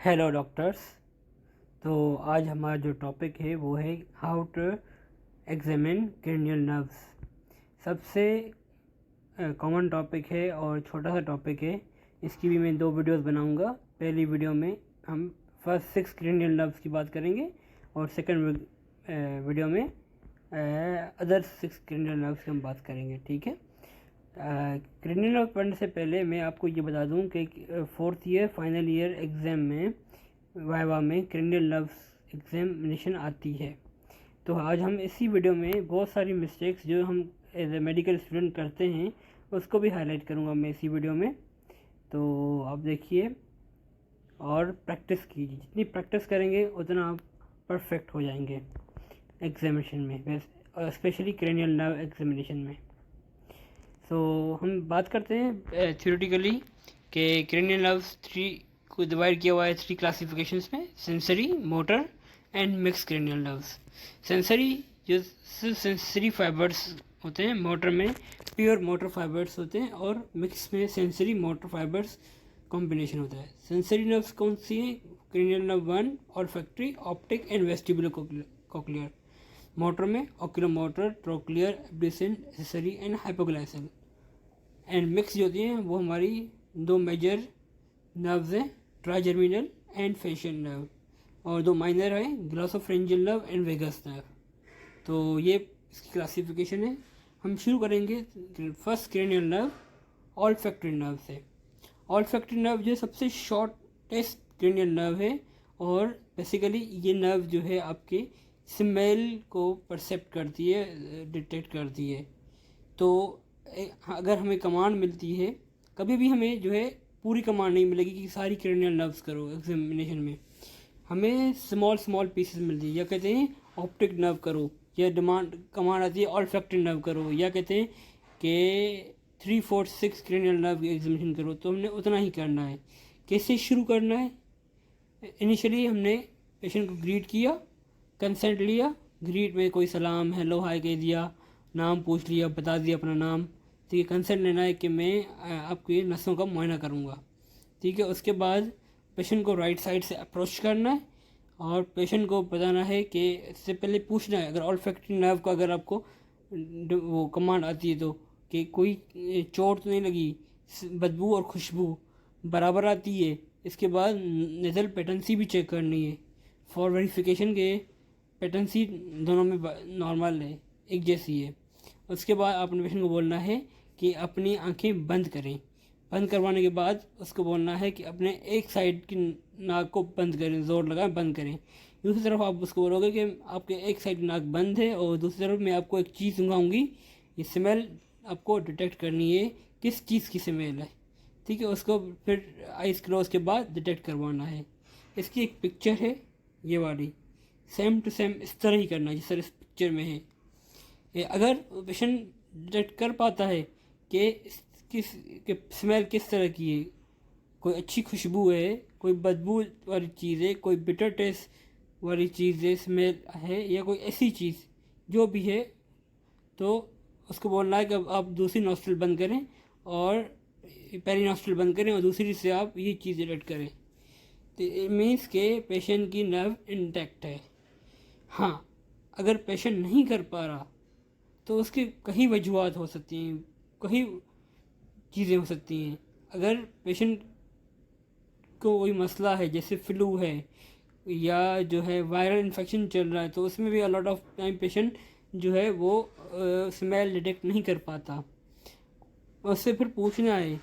Hello doctors. तो आज हमारा जो टॉपिक है वो है how to examine cranial nerves. सबसे कॉमन टॉपिक है और छोटा सा टॉपिक है। इसकी भी मैं 2 वीडियोस बनाऊंगा। पहली वीडियो में हम फर्स्ट 6 क्रेनियल नर्व्स की बात करेंगे और सेकंड वीडियो में अदर 6 क्रेनियल नर्व्स की हम बात करेंगे। ठीक है। क्रेनियल नर्व पढ़ने से पहले मैं आपको ये बता दूं कि 4th year final year exam में वाइवा में क्रेनियल नर्व्स एग्जामिनेशन आती है। तो आज हम इसी वीडियो में बहुत सारी मिस्टेक्स जो हम एज ए मेडिकल स्टूडेंट करते हैं उसको भी हाईलाइट करूँगा मैं इसी वीडियो में। तो आप देखिए और प्रैक्टिस कीजिए। जितनी प्रैक्टिस करेंगे उतना आप परफेक्ट हो जाएंगे एग्जामिनेशन में, स्पेशली क्रेनियल नर्व एग्जामिनेशन में। सो हम बात करते हैं थ्योरेटिकली कि क्रेनियल नर्व्स 3 को डिवाइड किया हुआ है 3 क्लासिफिकेशंस में: sensory, motor and mix cranial nerves. Sensory जो सिर्फ सेंसरी फाइबर्स होते हैं, मोटर में प्योर मोटर फाइबर्स होते हैं और मिक्स में सेंसरी मोटर फाइबर्स कॉम्बिनेशन होता है। सेंसरी नर्व्स कौन सी हैं? Cranial nerve 1 olfactory, optic and vestibular cochlear. Motor में oculomotor, trochlear, abducent, accessory and hypoglossal. And mix जो होती हैं वो हमारी 2 मेजर नर्व्स हैं, ट्राइजर्मिनल एंड फेशियल नर्व, और 2 माइनर हैं, ग्लॉसोफ्रेंजियल नर्व एंड वेगस नर्व। तो ये इसकी क्लासिफिकेशन है। हम शुरू करेंगे first cranial nerve olfactory nerve से। ऑल्फैक्टरी नर्व जो सबसे शॉर्टेस्ट क्रेनियल नर्व है और बेसिकली ये नर्व जो है आपके स्मेल को परसेप्ट करती है, डिटेक्ट करती है। तो अगर हमें कमांड मिलती है, कभी भी हमें जो है पूरी कमांड नहीं मिलेगी कि सारी क्रेनियल नर्व्स करो एग्जामिनेशन में। हमें स्मॉल पीसेस मिलती है, या कहते हैं ऑप्टिक नर्व करो, या कमांड आती है ऑल्फैक्टरी नर्व करो, या कहते हैं कि 3, 4, 6 क्रेनियल नर्व की एग्जामिनेशन करो। तो हमने उतना ही करना है। कैसे शुरू करना है? इनिशियली हमने पेशेंट को ग्रीट किया, कंसेंट लिया। ग्रीट में कोई सलाम, हेलो, हाय कह दिया, नाम पूछ लिया, बता दिया अपना नाम। ठीक है। कंसेंट लेना है कि मैं आपकी नसों का मुआयना करूँगा। ठीक है। उसके बाद पेशेंट को राइट साइड से अप्रोच करना है और पेशेंट को बताना है कि इससे पहले पूछना है, अगर ऑल्फैक्टरी नर्व को अगर आपको वो कमांड आती है तो, कि कोई चोट तो नहीं लगी, बदबू और खुशबू बराबर आती है। इसके बाद नेज़ल पेटेंसी भी चेक करनी है फॉर वेरिफिकेशन के पेटेंसी दोनों में नॉर्मल है, एक जैसी है। उसके बाद अपने पेशेंट को बोलना है कि अपनी आंखें बंद करें। बंद करवाने के बाद उसको बोलना है कि अपने एक साइड की नाक को बंद करें, ज़ोर लगाएं, बंद करें। दूसरी तरफ आप उसको बोलोगे कि आपके एक साइड नाक बंद है और दूसरी तरफ मैं आपको एक चीज़ सुंघाऊँगी, ये स्मेल आपको डिटेक्ट करनी है किस चीज़ की स्मेल है। ठीक है। उसको फिर आइस क्लोज के बाद डिटेक्ट करवाना है। इसकी एक पिक्चर है ये वाली, सेम टू सेम इस तरह ही करना है जिस तरह इस पिक्चर में है। अगर पेशेंट डिटेक्ट कर पाता है कि किस स्मेल किस तरह की है, कोई अच्छी खुशबू है, कोई बदबू वाली चीज़ है, कोई बिटर टेस्ट वाली चीज़ है, स्मेल है, या कोई ऐसी चीज़ जो भी है, तो उसको बोलना है कि अब आप दूसरी नॉस्ट्रिल बंद करें और पहली नॉस्ट्रिल बंद करें और दूसरी से आप ये चीज़ डिटेक्ट करें। तो इट मीन्स के पेशेंट की नर्व इंटैक्ट है। हाँ, अगर पेशेंट नहीं कर पा रहा तो उसकी कई वजूहत हो सकती हैं, कई चीज़ें हो सकती हैं। अगर पेशेंट को कोई मसला है, जैसे फ्लू है या जो है वायरल इन्फेक्शन चल रहा है, तो उसमें भी अलॉट ऑफ टाइम पेशेंट जो है वो स्मेल डिटेक्ट नहीं कर पाता। उससे फिर पूछना है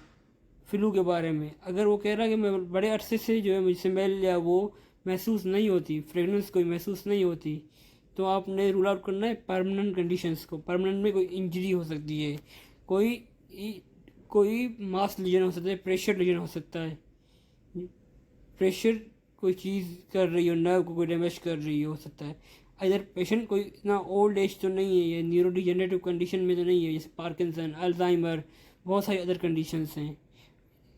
फ्लू के बारे में। अगर वो कह रहा है कि मैं बड़े अरसे से जो है मुझे स्मेल या वो महसूस नहीं होती, फ्रेगनेंस कोई महसूस नहीं होती, तो आपने रूल आउट करना है परमानेंट कंडीशंस को। परमानेंट में कोई इंजरी हो सकती है, कोई मास लीजन हो सकता है, प्रेशर लीजन हो सकता है, प्रेशर कोई चीज़ कर रही हो, नर्व को कोई डैमेज कर रही हो सकता है। अगर पेशेंट कोई इतना ओल्ड एज तो नहीं है, या न्यूरोडिजेनरेटिव कंडीशन में तो नहीं है, जैसे पार्किंसन, अल्जाइमर, बहुत सारी अदर कंडीशंस हैं।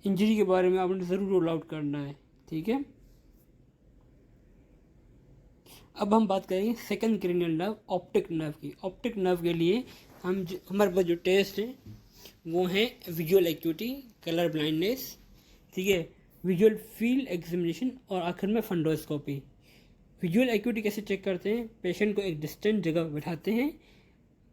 इंजरी के बारे में आपने ज़रूर रूल आउट करना है। ठीक है। अब हम बात करेंगे second cranial nerve optic nerve की। ऑप्टिक नर्व के लिए हमारे पास जो टेस्ट हैं वो हैं विजुअल एक्यूटी, कलर ब्लाइंडनेस। ठीक है। विजुअल फील्ड एग्जामिनेशन और आखिर में फंडोस्कोपी। विजुअल एक्यूटी कैसे चेक करते हैं? पेशेंट को एक डिस्टेंट जगह बैठाते हैं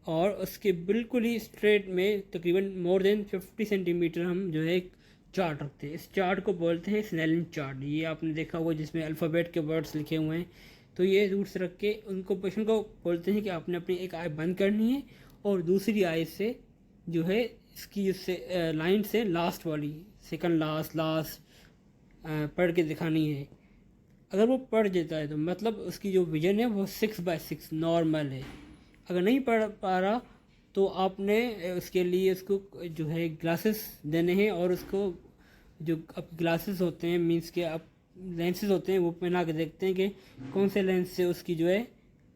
और उसके बिल्कुल ही स्ट्रेट में तकरीबन मोर देन 50 सेंटीमीटर हम जो है एक चार्ट रखते हैं। इस चार्ट को बोलते हैं स्नेलिन चार्ट। ये आपने देखा होगा जिसमें अल्फ़ाबेट के वर्ड्स लिखे हुए हैं। तो ये दूर से रख के उनको पेशेंट को बोलते हैं कि आपने अपनी एक आई बंद करनी है और दूसरी आई से जो है इसकी उससे लाइन से लास्ट वाली सेकंड लास्ट पढ़ के दिखानी है। अगर वो पढ़ देता है तो मतलब उसकी जो विजन है वो 6/6 नॉर्मल है। अगर नहीं पढ़ पा रहा तो आपने उसके लिए उसको जो है ग्लासेस देने हैं और उसको जो अब ग्लासेस होते हैं मीन्स के आप लेंसेज होते हैं वो पहना के देखते हैं कि कौन से लेंस से उसकी जो है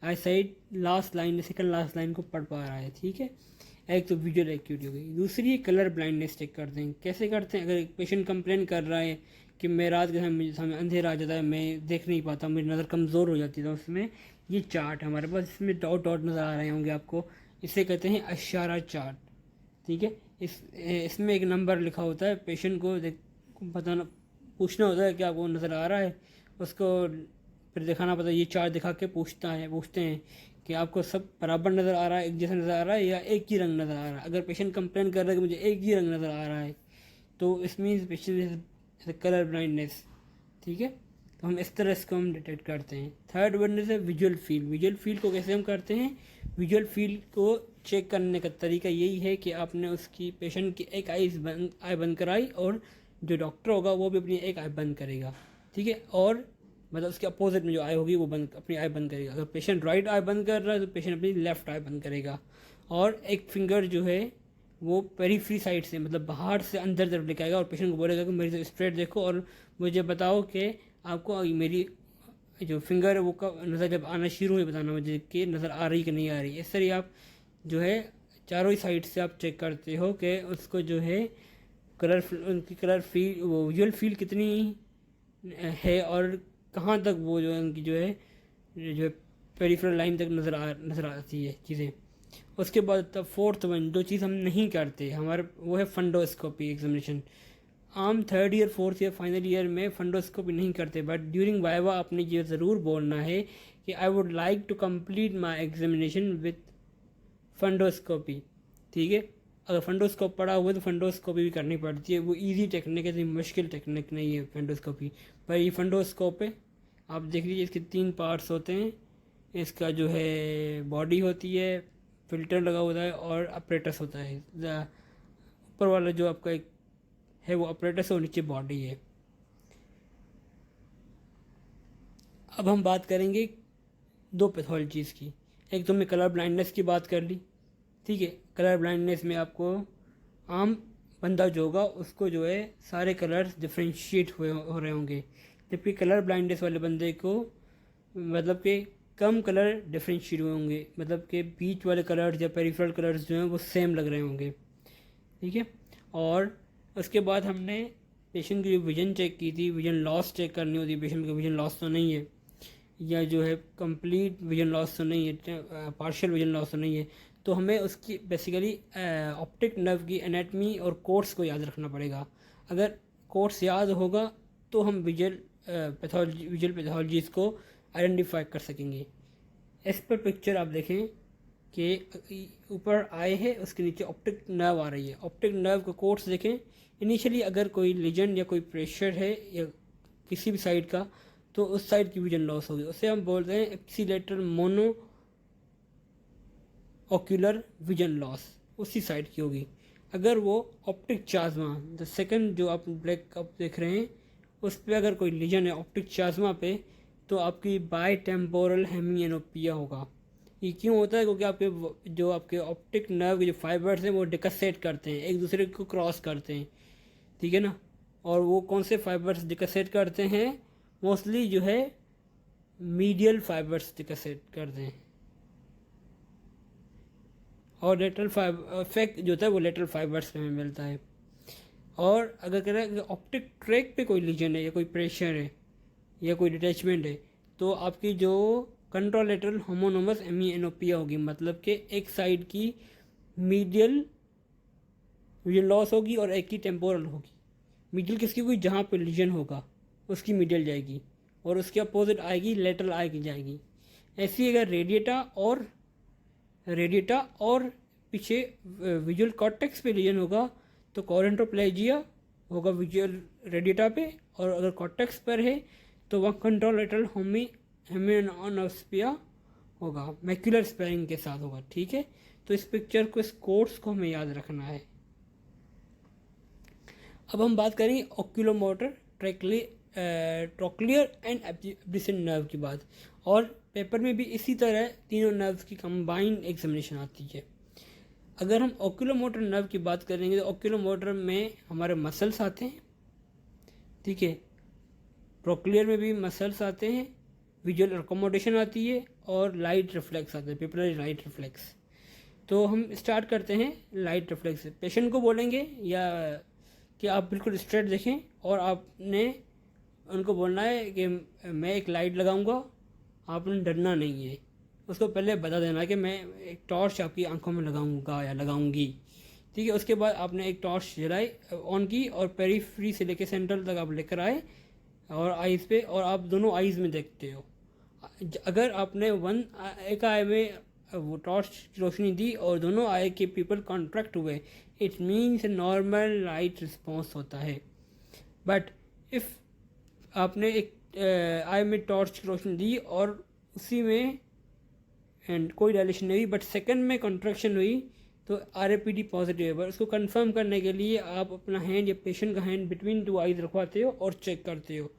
eyesight last line second last line को पढ़ पा रहा है। ठीक है, एक तो विजुअल एक्यूटी हो गई। दूसरी है कलर ब्लाइंडनेस चेक करते हैं। कैसे करते हैं? अगर एक पेशेंट कंप्लेन कर रहा है कि मैं रात के समय अंधेरा आ जाता है, मैं देख नहीं पाता, मेरी नज़र कमज़ोर हो जाती है, तो उसमें ये चार्ट हमारे पास इसमें डॉट डॉट नज़र आ रहे होंगे आपको, इसे कहते हैं इशारा चार्ट। ठीक है, इसमें एक नंबर लिखा होता है, पेशेंट को बताना पूछना होता है कि आपको नज़र आ रहा है, उसको फिर दिखाना पड़ता है। ये चार्ट दिखा के पूछते हैं कि आपको सब बराबर नज़र आ रहा है, एक जैसा नज़र आ रहा है या एक ही रंग नज़र आ रहा है। अगर पेशेंट कंप्लेन कर रहा है कि मुझे एक ही रंग नज़र आ रहा है तो इस मीन्स पेशेंट कलर ब्लाइंडनेस। ठीक है, तो हम इस तरह इसको हम डिटेक्ट करते हैं। थर्ड वन है विजुअल फील्ड। विजुअल फील्ड को कैसे हम करते हैं? विजुअल फील्ड को चेक करने का तरीका यही है कि आपने उसकी पेशेंट की एक आई बंद कराई और जो डॉक्टर होगा वो भी अपनी एक आई बंद करेगा। ठीक है, और मतलब उसके अपोजिट में जो आई होगी वो अपनी आई बंद करेगा। अगर पेशेंट राइट आई बंद कर रहा है तो पेशेंट अपनी लेफ्ट आई बंद करेगा और एक फिंगर जो है वो पेरीफ्री साइड से मतलब बाहर से अंदर तरफ लेके आएगा और पेशेंट को बोलेगा कि मेरी स्ट्रेट देखो और मुझे बताओ कि आपको मेरी जो फिंगर है वो कब नज़र जब आना शुरू हुई बताना मुझे कि नज़र आ रही कि नहीं आ रही। इस तरह आप जो है चारों ही साइड से आप चेक करते हो कि उसको जो है उनकी कलर फील वो विजुअल फील कितनी है और कहाँ तक वो जो है उनकी जो है पेरिफेरल लाइन तक नज़र आती है चीज़ें। उसके बाद तब फोर्थ वन जो चीज़ हम नहीं करते हमारे वो है फंडोस्कोपी एग्जामिनेशन। आम third year fourth year final year में फंडोस्कोपी नहीं करते, बट ड्यूरिंग वाइवा आपने ये ज़रूर बोलना है कि I would like to complete my examination with fundoscopy. ठीक है, अगर फंडोस्कोप पढ़ा हुआ तो फंडोस्कोपी भी करनी पड़ती है। वो इजी टेक्निक है, इतनी मुश्किल टेक्निक नहीं है फंडोस्कोपी। पर ये फंडोस्कोप है, आप देख लीजिए इसके 3 पार्ट्स होते हैं। इसका जो है बॉडी होती है, फिल्टर लगा होता है और अपरेटस होता है। ऊपर वाला जो आपका एक है वो अपरेटस और नीचे बॉडी है। अब हम बात करेंगे 2 पैथोलॉजीज़ की। एक तो मैं कलर ब्लाइंडनेस की बात कर ली। ठीक है, कलर ब्लाइंडनेस में आपको आम बंदा जो होगा उसको जो है सारे कलर्स डिफ्रेंशिएट हो रहे होंगे, जबकि कलर ब्लाइंडनेस वाले बंदे को मतलब कि कम कलर डिफ्रेंशिएट हुए होंगे, मतलब कि बीच वाले कलर्स या पेरिफेरल कलर्स जो हैं वो सेम लग रहे होंगे। ठीक है, और उसके बाद हमने पेशेंट की जो विजन चेक की थी, विजन लॉस चेक करनी होती है, पेशेंट का विजन लॉस तो नहीं है या जो है कंप्लीट विजन लॉस तो नहीं है, पार्शियल विजन लॉस तो नहीं है, तो हमें उसकी बेसिकली ऑप्टिक नर्व की एनाटमी और कोर्स को याद रखना पड़ेगा। अगर कोर्स याद होगा तो हम विजुअल पैथोलॉजीज़ को आइडेंटिफाई कर सकेंगे। इस पर पिक्चर आप देखें कि ऊपर आई है, उसके नीचे ऑप्टिक नर्व आ रही है। ऑप्टिक नर्व का कोर्स देखें। इनिशियली अगर कोई लीजन या कोई प्रेशर है या किसी भी साइड का तो उस साइड की विजन लॉस होगी, उसे हम बोलते हैं accelerator mono ocular vision loss, उसी साइड की होगी। अगर वो ऑप्टिक चाज्मा द सेकंड जो आप ब्लैक कप देख रहे हैं उस पर अगर कोई लीजन है ऑप्टिक चाज्मा पे तो आपकी बाई टेम्पोरल हेमिएनोपिया होगा। ये क्यों होता है? क्योंकि आपके ऑप्टिक नर्व के जो फाइबर्स हैं वो डिकसेट करते हैं, एक दूसरे को क्रॉस करते हैं। ठीक है ना, और वो कौन से फाइबर्स डिकसेट करते हैं? मोस्टली जो है मीडियल फाइबर्स डिकसेट करते हैं और लेटरल फाइबर इफेक्ट जो होता है वो लेटरल फाइबर्स में मिलता है। और अगर कह रहे हैं ऑप्टिक ट्रैक पे कोई लीजन है या कोई प्रेशर है या कोई डिटैचमेंट है तो आपकी जो कंट्रोलेटरल होमोनोमस हेमिएनोपिया होगी, मतलब कि एक साइड की मीडियल विजन लॉस होगी और एक की टेम्पोरल होगी। मीडियल किसकी हुई, जहाँ पे लीजन होगा उसकी मीडियल जाएगी, और उसके अपोजिट आएगी लेटरल आएगी जाएगी। ऐसी अगर रेडिएटा और पीछे विजुअल कॉर्टेक्स पे लीजन होगा तो कॉरेंटोप्लेजिया होगा विजुअल रेडिएटा पे, और अगर कॉर्टेक्स पर है तो वह कंट्रोल लेटरल हेमियोनोस्पिया होगा, मैक्यूलर स्पेरिंग के साथ होगा। ठीक है, तो इस पिक्चर को, इस कोर्स को हमें याद रखना है। अब हम बात करें ऑक्यूलोमोटर ट्रोक्लियर एंड एब्डिसेंट नर्व की बात, और पेपर में भी इसी तरह तीनों नर्व्स की कंबाइंड एग्जामिनेशन आती है। अगर हम ऑक्यूलोमोटर नर्व की बात करेंगे तो ऑक्यूलोमोटर में हमारे मसल्स आते हैं, ठीक है, ट्रोक्लियर में भी मसल्स आते हैं, विजुअल अकोमोडेशन आती है, और लाइट रिफ्लेक्स आता है, पेपररी लाइट रिफ्लेक्स। तो हम स्टार्ट करते हैं लाइट रिफ्लेक्स से। पेशेंट को बोलेंगे या कि आप बिल्कुल स्ट्रेट देखें, और आपने उनको बोलना है कि मैं एक लाइट लगाऊंगा, आपने डरना नहीं है। उसको पहले बता देना कि मैं एक टॉर्च आपकी आंखों में लगाऊंगा या लगाऊंगी, ठीक है। उसके बाद आपने एक टॉर्च जलाई, ऑन की, और पेरीफ्री से लेके सेंट्रल तक आप लेकर आए और आइज़ पे, और आप दोनों आइज़ में देखते हो। अगर आपने एक आई में वो टॉर्च की रोशनी दी और दोनों आई के पीपल कॉन्ट्रैक्ट हुए, it means normal light response होता है। बट इफ़ आपने एक आई में टॉर्च की रोशनी दी और उसी में एंड कोई डायलेशन नहीं हुई, बट सेकंड में कॉन्ट्रैक्शन हुई, तो RAPD पॉजिटिव है। बट उसको कंफर्म करने के लिए आप अपना हैंड या पेशेंट का हैंड बिटवीन टू आइज रखवाते हो और चेक करते हो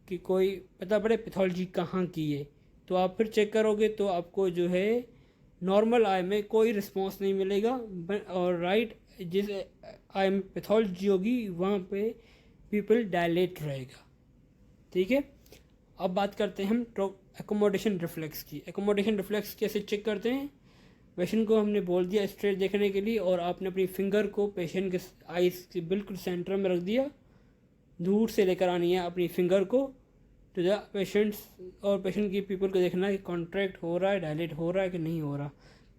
कि कोई पता पड़े पैथोलॉजी कहाँ की है। तो आप फिर चेक करोगे तो आपको जो है नॉर्मल आई में कोई रिस्पॉन्स नहीं मिलेगा, और राइट जिस आई में पैथोलॉजी होगी वहाँ पे पीपल डायलेट रहेगा, ठीक है। अब बात करते हैं हम एकोमोडेशन रिफ्लेक्स की। एकोमोडेशन रिफ्लेक्स कैसे चेक करते हैं? पेशेंट को हमने बोल दिया स्ट्रेट देखने के लिए, और आपने अपनी फिंगर को पेशेंट के आइज़ के बिल्कुल सेंटर में रख दिया, दूर से लेकर आनी है अपनी फिंगर को टू द पेशेंट्स, और पेशेंट की पीपल को देखना है कि कॉन्ट्रैक्ट हो रहा है, डायलेट हो रहा है कि नहीं हो रहा,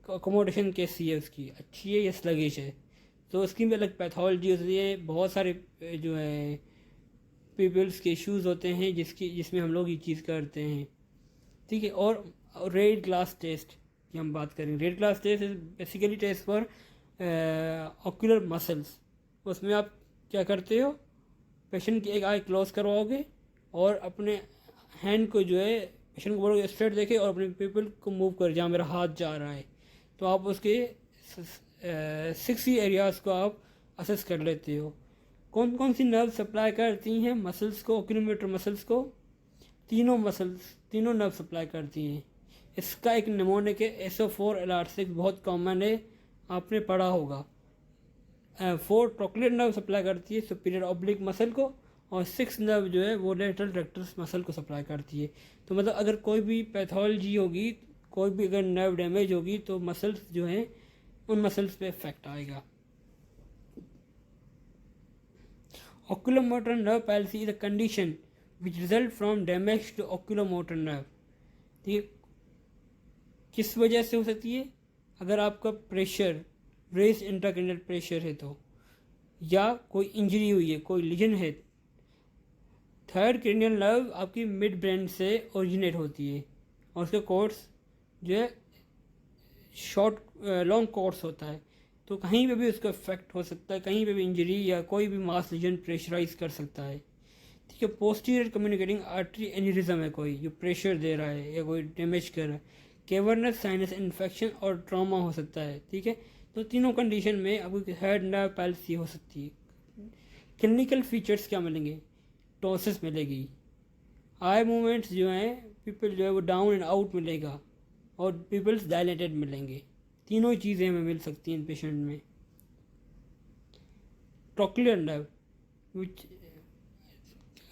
अकोमोडेशन कैसी है उसकी, अच्छी है या स्लगिश है। तो उसकी भी अलग पैथोलॉजी होती है, बहुत सारे जो है पीपल्स के इश्यूज़ होते हैं जिसमें हम लोग ये चीज़ करते हैं, ठीक है। और रेड ग्लास टेस्ट की हम बात करें। Red glass test is basically test for ocular muscles. उसमें आप क्या करते हो, पेशेंट की एक आई क्लोज करवाओगे और अपने हैंड को जो है पेशेंट को बोलोगे स्ट्रेट देखे और अपने पीपल को मूव कर जहाँ मेरा हाथ जा रहा है, तो आप उसके 6 एरियाज़ को आप असेस कर लेते हो। कौन कौन सी नर्व सप्लाई करती हैं मसल्स को, ऑक्यूलोमोटर मसल्स को? तीनों नर्व सप्लाई करती हैं। इसका एक निमोनिक है SO4-LR6, बहुत कॉमन है, आपने पढ़ा होगा। 4 ट्रोक्लियर नर्व सप्लाई करती है सुपीरियर ऑब्लिक मसल को, और 6 नर्व जो है वो लेटरल रेक्टस मसल को सप्लाई करती है। तो मतलब अगर कोई भी पैथोलॉजी होगी, कोई भी अगर नर्व डैमेज होगी, तो मसल्स जो हैं उन मसल्स पे इफेक्ट आएगा। Oculomotor nerve palsy is a condition which result from damage to oculomotor nerve। ठीक है, किस वजह से हो सकती है? अगर आपका प्रेशर रेस इंट्राक्रैनियल प्रेशर है तो, या कोई इंजरी हुई है, कोई लीजन है। थर्ड क्रेनियल नर्व आपकी मिड ब्रेन से ओरिजिनेट होती है, और उसका कोर्स जो है लॉन्ग कोर्स होता है। तो कहीं पे भी उसका इफेक्ट हो सकता है, कहीं पे भी इंजरी या कोई भी मास लीजन प्रेशराइज कर सकता है, ठीक है। पोस्टीरियर कम्युनिकेटिंग आर्टरी एन्यूरिज्म है कोई जो प्रेशर दे रहा है या कोई डैमेज कर रहा है, कैवर्नस साइनस इन्फेक्शन और ट्रॉमा हो सकता है, ठीक है। तो तीनों कंडीशन में आपको हेड नर्व पैल्सी हो सकती है। क्लिनिकल फीचर्स क्या मिलेंगे? टॉसिस मिलेगी, आई मूवमेंट्स जो हैं पीपल जो है वो डाउन एंड आउट मिलेगा, और पीपल्स डायलेटेड मिलेंगे। तीनों चीज़ें हमें मिल सकती हैं पेशेंट में। ट्रोक्लियर नर्व विच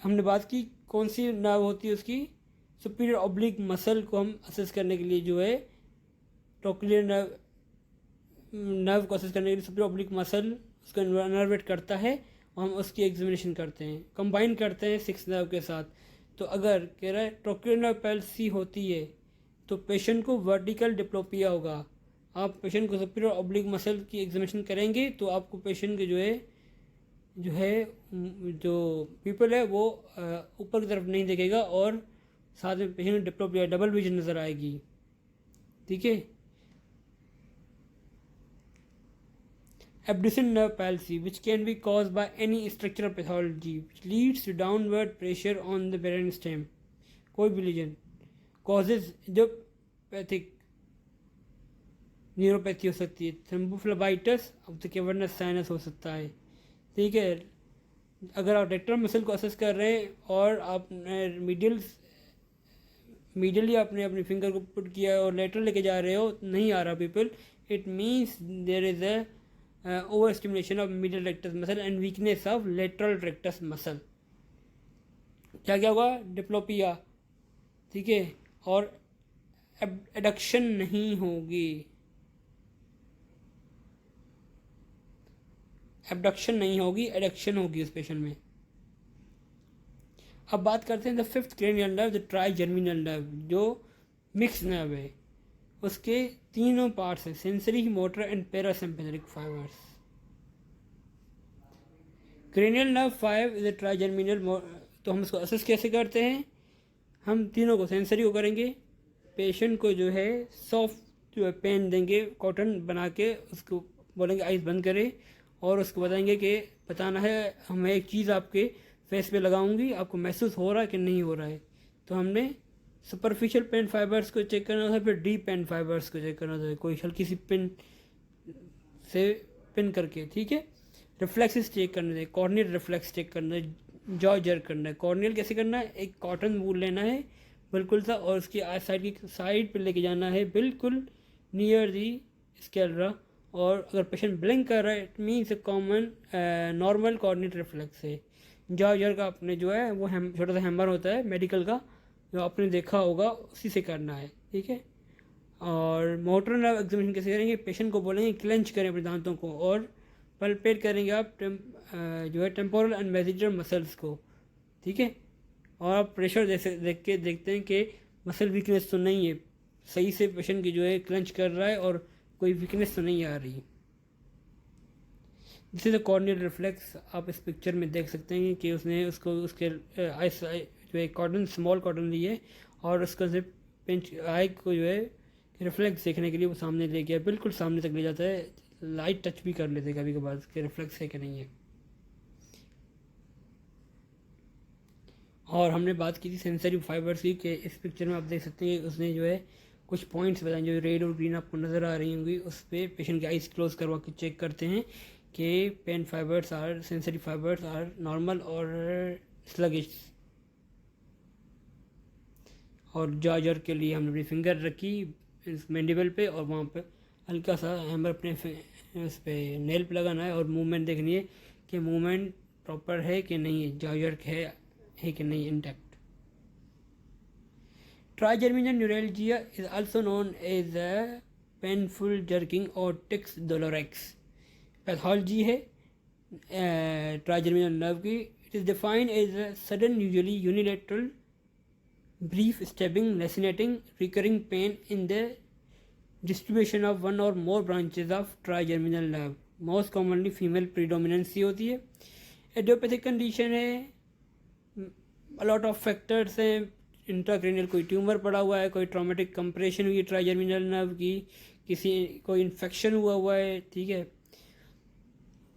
हमने बात की, कौन सी नर्व होती है उसकी? सुपीरियर ऑब्लिक मसल को हम असेस करने के लिए जो है ट्रोक्लियर नर्व को असेस करने के लिए सुपीरियर ऑब्लिक मसल उसका नर्वेट करता है, और हम उसकी एग्जामिनेशन करते हैं, कंबाइन करते हैं 6 नर्व के साथ। तो अगर कह रहा है ट्रोक्लियर नर्व पैल्सी होती है तो पेशेंट को वर्टिकल डिप्लोपिया होगा। आप पेशेंट को सुपीरियर ऑब्लिक मसल की एग्जामिनेशन करेंगे तो आपको पेशेंट के जो पीपल है वो ऊपर की तरफ नहीं दिखेगा और साथ में पेशेंट डिप्लोप या डबल विजन नज़र आएगी, ठीक है। Abducent nerve palsy, which can be caused by any structural pathology, which leads to downward pressure on the brainstem. कोई भी लीजन causes idiopathic न्यूरोपैथी हो सकती है, thrombophlebitis of the cavernous sinus हो सकता है, ठीक है। अगर आप रेक्टल मसल को असेस कर रहे हैं और आप मीडियली आपने अपनी फिंगर को पुट किया और लेटरल लेके जा रहे हो, नहीं आ रहा people, it means there is a over stimulation of medial rectus muscle and weakness of lateral rectus muscle. क्या क्या होगा? डिप्लोपिया, ठीक है, और एडक्शन नहीं होगी, एबडक्शन नहीं होगी, एडक्शन होगी उस पेशेंट में। अब बात करते हैं the fifth cranial nerve, the trigeminal nerve, जो मिक्स नर्व है। उसके तीनों पार्ट्स हैं, sensory, motor and parasympathetic fibres. Cranial nerve 5 is a trigeminal. तो हम इसको असेस कैसे करते हैं? हम तीनों को, सेंसरी को करेंगे, पेशेंट को जो है सॉफ्ट जो है पेन देंगे, कॉटन बना के उसको बोलेंगे आइस बंद करें और उसको बताएंगे कि बताना है हमें एक चीज़ आपके फेस पे लगाऊंगी, आपको महसूस हो रहा है कि नहीं हो रहा है। तो हमने सुपरफिशियल पेन फाइबर्स को चेक करना था, फिर डीप पेन फाइबर्स को चेक करना था, कोई हल्की सी पिन से पिन करके, ठीक है। रिफ्लेक्सेस चेक करने थे, कॉर्नियल रिफ्लेक्स चेक करना है, जॉ जर्क करना है। कॉर्नियल कैसे करना है? एक कॉटन वूल लेना है बिल्कुल सा और उसकी साइड पे लेके जाना है बिल्कुल नियर दी स्केलरा, और अगर पेशेंट ब्लिंक कर रहा है it means A common normal corneal reflex है। जॉ जर्क आपने जो है वो छोटा सा हैमर होता है मेडिकल का, जो आपने देखा होगा, उसी से करना है, ठीक है। और मोटर नर्व एग्जामिनेशन कैसे करेंगे? पेशेंट को बोलेंगे क्लेंच करें अपने दांतों को और पल्पेट करेंगे आप जो है टेम्पोरल एंड मैसेजर मसल्स को, ठीक है। और आप प्रेशर देखते हैं कि मसल वीकनेस तो नहीं है, सही से पेशेंट की जो है क्लेंच कर रहा है और कोई वीकनेस तो नहीं आ रही। This is the corneal reflex. आप इस पिक्चर में देख सकते हैं कि उसने उसके आइस जो है कॉटन, स्मॉल कॉटन ली है और उसका से पिंच आई को जो है रिफ्लेक्स देखने के लिए वो सामने ले गया, बिल्कुल सामने तक ले जाता है, लाइट टच भी कर लेते कभी कभार उसके रिफ्लेक्स है कि नहीं है। और हमने बात की थी सेंसरी फाइबर्स की, कि इस पिक्चर में आप देख सकते हैं उसने जो है कुछ पॉइंट्स बताए जो रेड और ग्रीन आपको नज़र आ रही होंगी, उस पर पेशेंट की आइज क्लोज करवा के चेक करते हैं कि pain fibres are, sensory fibres are normal और स्लगिश। और जॉजर के लिए हमने अपनी फिंगर रखी इस मैंडिबल पे और वहाँ पे हल्का सा हैमर अपने उस पर नेल पे लगाना है और मूवमेंट देखनी है कि मूवमेंट प्रॉपर है कि नहीं है, जॉजर है कि नहीं intact. Trigeminal neuralgia is also known as a painful jerking or tics dolorex. Pathology है ट्राइजर्मिनल नर्व की। It is defined as a sudden, usually unilateral, brief stabbing, lancinating, recurring pain in the distribution of one or more branches of trigeminal nerve. Most commonly female predominance होती है। Idiopathic condition है, a lot of factors हैं, intracranial कोई tumour पड़ा हुआ है, कोई traumatic compression हुई है ट्राइजर्मिनल नर्व की, कोई इन्फेक्शन हुआ है, ठीक है।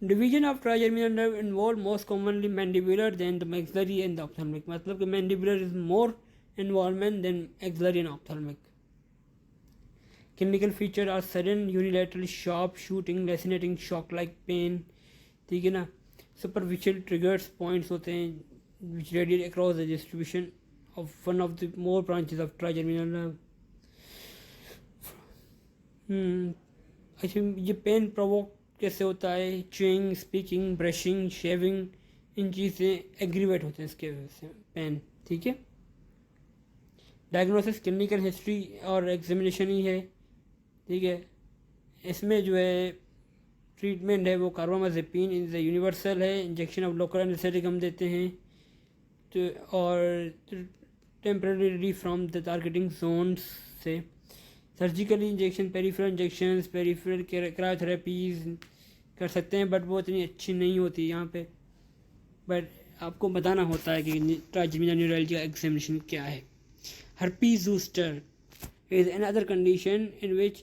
Division of trigeminal nerve involve most commonly mandibular then the maxillary and the ophthalmic. मतलब कि mandibular is more involvement than maxillary and ophthalmic. Clinical feature are sudden unilateral sharp shooting, lancinating, shock like pain, ठीक है ना। Superficial triggers points होते हैं which radiate across the distribution of one of the more branches of trigeminal nerve। अच्छा, ये pen provoke कैसे होता है? च्यूइंग, स्पीकिंग, ब्रशिंग, शेविंग, इन चीज़ें एग्रीवेट होते हैं इसके वजह से पेन, ठीक है। डायग्नोसिस क्लिनिकल हिस्ट्री और एग्जामिनेशन ही है, ठीक है। इसमें जो है ट्रीटमेंट है वो कार्बामाजेपिन इज यूनिवर्सल है, इंजेक्शन ऑफ लोकल एनेस्थेटिक हम देते हैं, तो और temporary from the targeting zones से surgical injection, peripheral injections, peripheral cryotherapies कर सकते हैं, बट वो इतनी अच्छी नहीं होती यहाँ पे। बट आपको बताना होता है कि ट्राइजेमिनल न्यूरैल्जिया एग्जामिनेशन क्या है। herpes zoster is another condition in which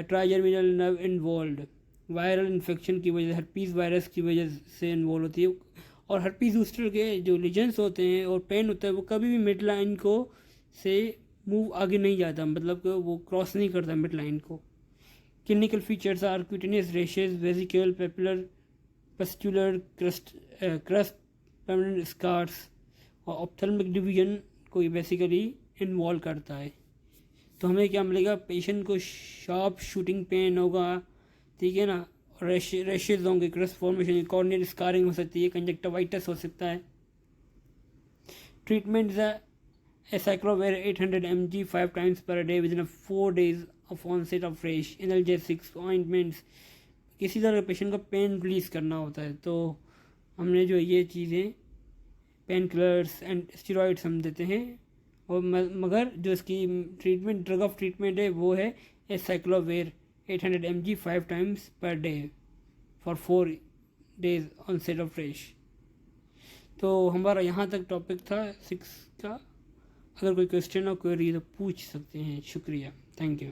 trigeminal nerve involved viral infection की वजह से, herpes वायरस की वजह से इन्वॉल्व होती है। और herpes zoster के जो लीजन्स होते हैं और पेन होता है वो कभी भी मिड लाइन को से मूव आगे नहीं जाता, मतलब कि वो क्रॉस नहीं करता मिड लाइन को। Clinical features are cutaneous rashes, vesicle, papular, pustular crust, permanent scars, और ऑप्थेल्मिक डिवीजन को बेसिकली इन्वॉल्व करता है। तो हमें क्या मिलेगा, पेशेंट को शार्प शूटिंग पेन होगा, ठीक है ना, रैशेज होंगे, क्रस्ट फॉर्मेशन, कॉर्नियल स्कारिंग हो सकती है, कंजक्टिवाइटिस हो सकता है। Treatment acyclovir 800 mg 5 times per day within 4 days of onset of rash, analgesics, ointments, किसी तरह पेशेंट का पेन रिलीज करना होता है। तो हमने जो ये चीज़ें पेन किलर्स एंड स्टेरॉइड्स हम देते हैं, और मगर जो इसकी ट्रीटमेंट, ड्रग ऑफ ट्रीटमेंट है वो है एसाइक्लोवेर 800 mg 5 times per day for 4 days onset of rash। तो हमारा यहाँ तक टॉपिक था 6 का। अगर कोई क्वेश्चन और क्वेरी तो पूछ सकते हैं। शुक्रिया, थैंक यू।